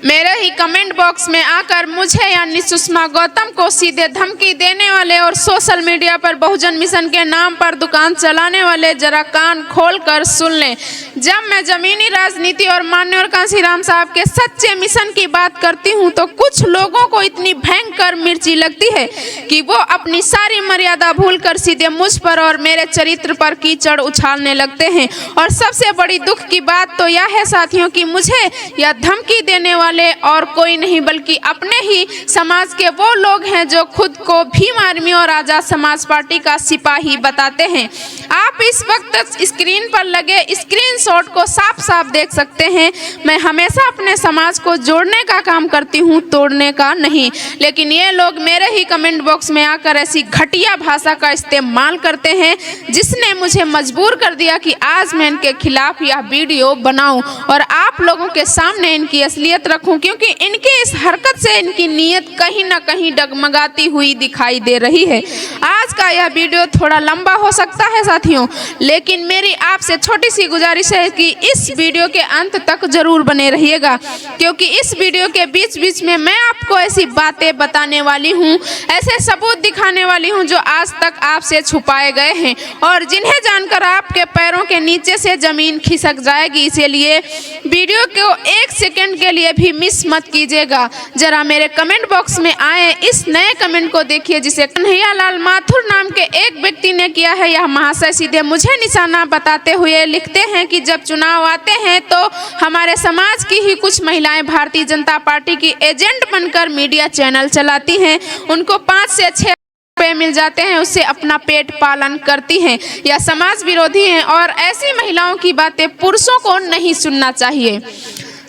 मेरे ही comment box में आकर मुझे यानी सुषमा गौतम को सीधे धमकी देने वाले और सोशल मीडिया पर बहुजन मिशन के नाम पर दुकान चलाने वाले जरा कान खोलकर सुन लें। जब मैं जमीनी राजनीति और मान्यवर कांशीराम साहब के सच्चे मिशन की बात करती हूं तो कुछ लोगों को इतनी भयंकर मिर्ची लगती है कि वो अपनी सारी मर्यादा भूलकर सीधे मुझ पर और मेरे चरित्र पर कीचड़ उछालने लगते हैं। और सबसे बड़ी दुख की बात तो यह है साथियों कि मुझे यह धमकी देने वाले और कोई नहीं बल्कि अपने ही समाज के वो लोग हैं जो खुद को भीम आर्मी और आजाद समाज पार्टी का सिपाही बताते हैं। आप इस वक्त स्क्रीन पर लगे स्क्रीनशॉट को साफ साफ देख सकते हैं। मैं हमेशा अपने समाज को जोड़ने का काम करती हूं, तोड़ने का नहीं। लेकिन ये लोग मेरे ही कमेंट बॉक्स में आकर ऐसी घटिया भाषा का इस्तेमाल करते हैं जिसने मुझे मजबूर कर दिया कि आज मैं इनके खिलाफ यह वीडियो बनाऊं और आप लोगों के सामने इनकी असलियत रखूं, क्योंकि इनके इस हरकत से इनकी नीयत कहीं ना कहीं डगमगाती हुई दिखाई दे रही है। आज का यह वीडियो थोड़ा लंबा हो सकता है साथियों, लेकिन मेरी आपसे छोटी सी गुजारिश है कि इस वीडियो के अंत तक जरूर बने रहिएगा, क्योंकि इस वीडियो के बीच बीच में मैं आपको ऐसी बातें बताने वाली हूँ, ऐसे सबूत दिखाने वाली हूँ जो आज तक आपसे छुपाए गए हैं और जिन्हें जानकर आपके पैरों के नीचे से जमीन खिसक जाएगी। इसीलिए वीडियो को एक सेकंड के लिए भी मिस मत कीजिएगा। जरा मेरे कमेंट बॉक्स में आए इस नए कमेंट को देखिए जिसे कन्हैयालाल माथुर नाम के एक व्यक्ति ने किया है। यह महाशय सीधे मुझे निशाना बताते हुए लिखते हैं कि जब चुनाव आते हैं तो हमारे समाज की ही कुछ महिलाएं भारतीय जनता पार्टी की एजेंट बनकर मीडिया चैनल चलाती हैं। उनको 5 से 6 रुपए मिल जाते हैं, उससे अपना पेट पालन करती हैं। यह समाज विरोधी हैं और ऐसी महिलाओं की बातें पुरुषों को नहीं सुनना चाहिए।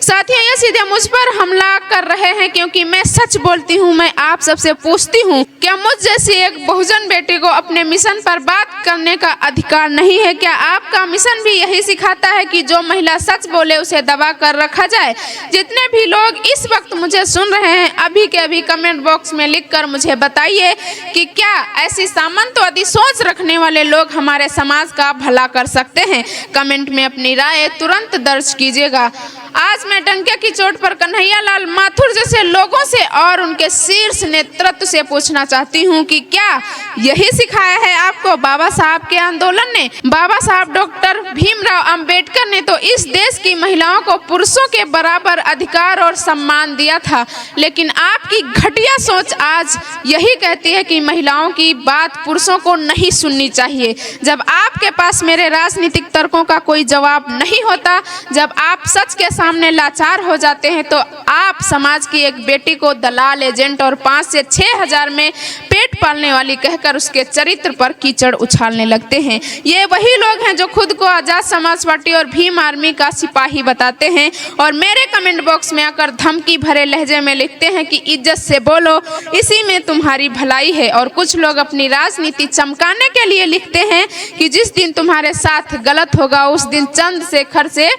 साथियों, ये सीधे मुझ पर हमला कर रहे हैं क्योंकि मैं सच बोलती हूँ। मैं आप सबसे पूछती हूँ, क्या मुझ जैसी एक बहुजन बेटी को अपने मिशन पर बात करने का अधिकार नहीं है? क्या आपका मिशन भी यही सिखाता है कि जो महिला सच बोले उसे दबा कर रखा जाए? जितने भी लोग इस वक्त मुझे सुन रहे हैं, अभी के अभी कमेंट बॉक्स में लिखकर मुझे बताइए कि क्या ऐसी सामंतवादी सोच रखने वाले लोग हमारे समाज का भला कर सकते हैं? कमेंट में अपनी राय तुरंत दर्ज कीजिएगा। आज मैं डंके की चोट पर कन्हैयालाल माथुर जैसे लोगों से और उनके शीर्ष नेतृत्व से पूछना चाहती हूं कि क्या यही सिखाया है आपको बाबा साहब के आंदोलन ने? बाबा साहब डॉक्टर भीमराव अंबेडकर ने तो इस देश की महिलाओं को पुरुषों के बराबर अधिकार और सम्मान दिया था, लेकिन आपकी घटिया सोच आज यही कहती है कि महिलाओं की बात पुरुषों को नहीं सुननी चाहिए। जब आपके पास मेरे राजनीतिक तर्कों का कोई जवाब नहीं होता, जब आप सच के सामने लाचार हो जाते हैं, तो आप समाज की एक बेटी को दलाल, एजेंट और 5 से 6 हजार में पेट पालने वाली कहकर उसके चरित्र पर कीचड़ उछालने लगते हैं। ये वही लोग हैं जो खुद को आजाद समाज पार्टी और भीम आर्मी का सिपाही बताते हैं और मेरे कमेंट बॉक्स में आकर धमकी भरे लहजे में लिखते हैं कि इज्जत से बोलो, इसी में तुम्हारी भलाई है। और कुछ लोग अपनी राजनीति चमकाने के लिए लिखते हैं कि जिस दिन तुम्हारे साथ गलत होगा उस दिन चंद्रशेखर से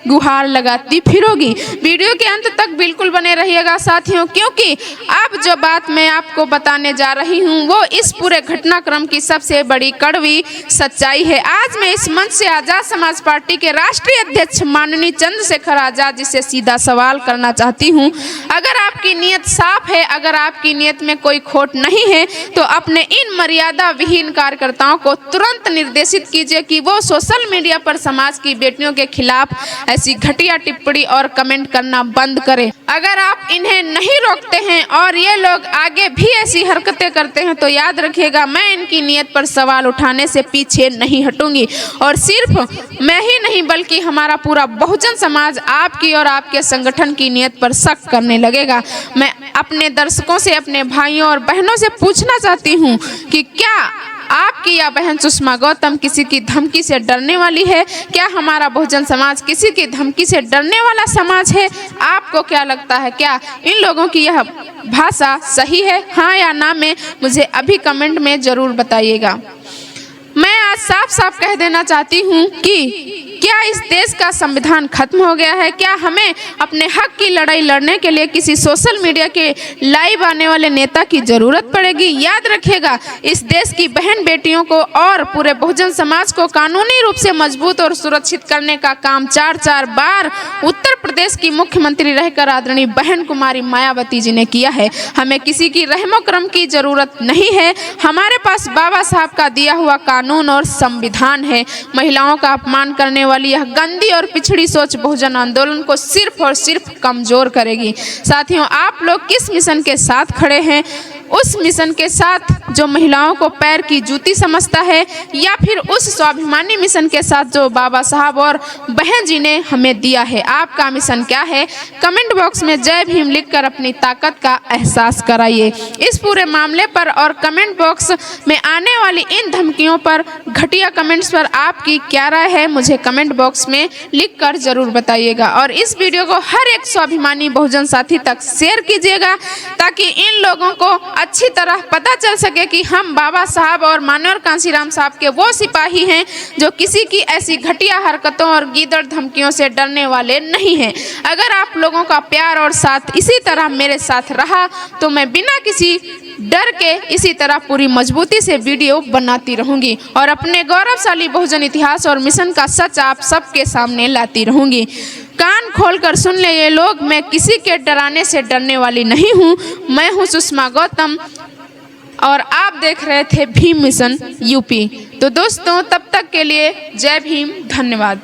गुहार लगाती फिरोगी। वीडियो के अंत तक बिल्कुल बने रहिएगा साथियों, क्योंकि अब जो बात मैं आपको बताने जा रही हूं वो इस पूरे घटनाक्रम की सबसे बड़ी कड़वी सच्चाई है। आज मैं इस मंच से आजाद समाज पार्टी के राष्ट्रीय अध्यक्ष माननीय चंद्रशेखर आजाद जी से सीधा सवाल करना चाहती हूं। अगर आपकी नीयत साफ है, अगर आपकी नीयत में कोई खोट नहीं है, तो अपने इन मर्यादा विहीन कार्यकर्ताओं को तुरंत निर्देशित कीजिए कि वो सोशल मीडिया पर समाज की बेटियों के खिलाफ ऐसी घटिया टिप्पणी और कमेंट करना बंद करें। अगर आप इन्हें नहीं रोकते हैं और ये लोग आगे भी ऐसी हरकतें करते हैं तो याद रखिएगा, मैं इनकी नीयत पर सवाल उठाने से पीछे नहीं हटूंगी। और सिर्फ मैं ही नहीं बल्कि हमारा पूरा बहुजन समाज आपकी और आपके संगठन की नीयत पर शक करने लगेगा। मैं अपने दर्शकों से, अपने भाइयों और बहनों से पूछना चाहती हूँ कि क्या आपकी या बहन सुषमा गौतम किसी की धमकी से डरने वाली है? क्या हमारा बहुजन समाज किसी की धमकी से डरने वाला समाज है? आपको क्या लगता है, क्या इन लोगों की यह भाषा सही है? हाँ या ना में मुझे अभी कमेंट में जरूर बताइएगा। मैं आज साफ साफ कह देना चाहती हूँ कि क्या इस देश का संविधान खत्म हो गया है? क्या हमें अपने हक की लड़ाई लड़ने के लिए किसी सोशल मीडिया के लाइव आने वाले नेता की जरूरत पड़ेगी? याद रखिएगा, इस देश की बहन बेटियों को और पूरे बहुजन समाज को कानूनी रूप से मजबूत और सुरक्षित करने का काम 4 बार उत्तर प्रदेश की मुख्यमंत्री रहकर आदरणीय बहन कुमारी मायावती जी ने किया है। हमें किसी की रहमो करम की जरूरत नहीं है। हमारे पास बाबा साहब का दिया हुआ कानून और संविधान है। महिलाओं का अपमान करने वाली यह गंदी और पिछड़ी सोच बहुजन आंदोलन को सिर्फ और सिर्फ कमजोर करेगी। साथियों, आप लोग किस मिशन के साथ खड़े हैं? उस मिशन के साथ जो महिलाओं को पैर की जूती समझता है, या फिर उस स्वाभिमानी मिशन के साथ जो बाबा साहब और बहन जी ने हमें दिया है? आपका मिशन क्या है? कमेंट बॉक्स में जय भीम लिखकर अपनी ताकत का एहसास कराइए। इस पूरे मामले पर और कमेंट बॉक्स में आने वाली इन धमकियों पर, घटिया कमेंट्स पर आपकी क्या राय है, मुझे कमेंट बॉक्स में लिखकर जरूर बताइएगा। और इस वीडियो को हर एक स्वाभिमानी बहुजन साथी तक शेयर कीजिएगा, ताकि इन लोगों को अच्छी तरह पता चल सके कि हम बाबा साहब और मानवर कांशीराम साहब के वो सिपाही हैं जो किसी की ऐसी घटिया हरकतों और गीदड़ धमकियों से डरने वाले नहीं हैं। अगर आप लोगों का प्यार और साथ इसी तरह मेरे साथ रहा तो मैं बिना किसी डर के इसी तरह पूरी मजबूती से वीडियो बनाती रहूंगी और अपने गौरवशाली बहुजन इतिहास और मिशन का सच आप सबके सामने लाती रहूंगी। कान खोलकर सुन ले ये लोग, मैं किसी के डराने से डरने वाली नहीं हूँ। मैं हूँ सुषमा गौतम और आप देख रहे थे भीम मिशन यूपी। तो दोस्तों, तब तक के लिए जय भीम, धन्यवाद।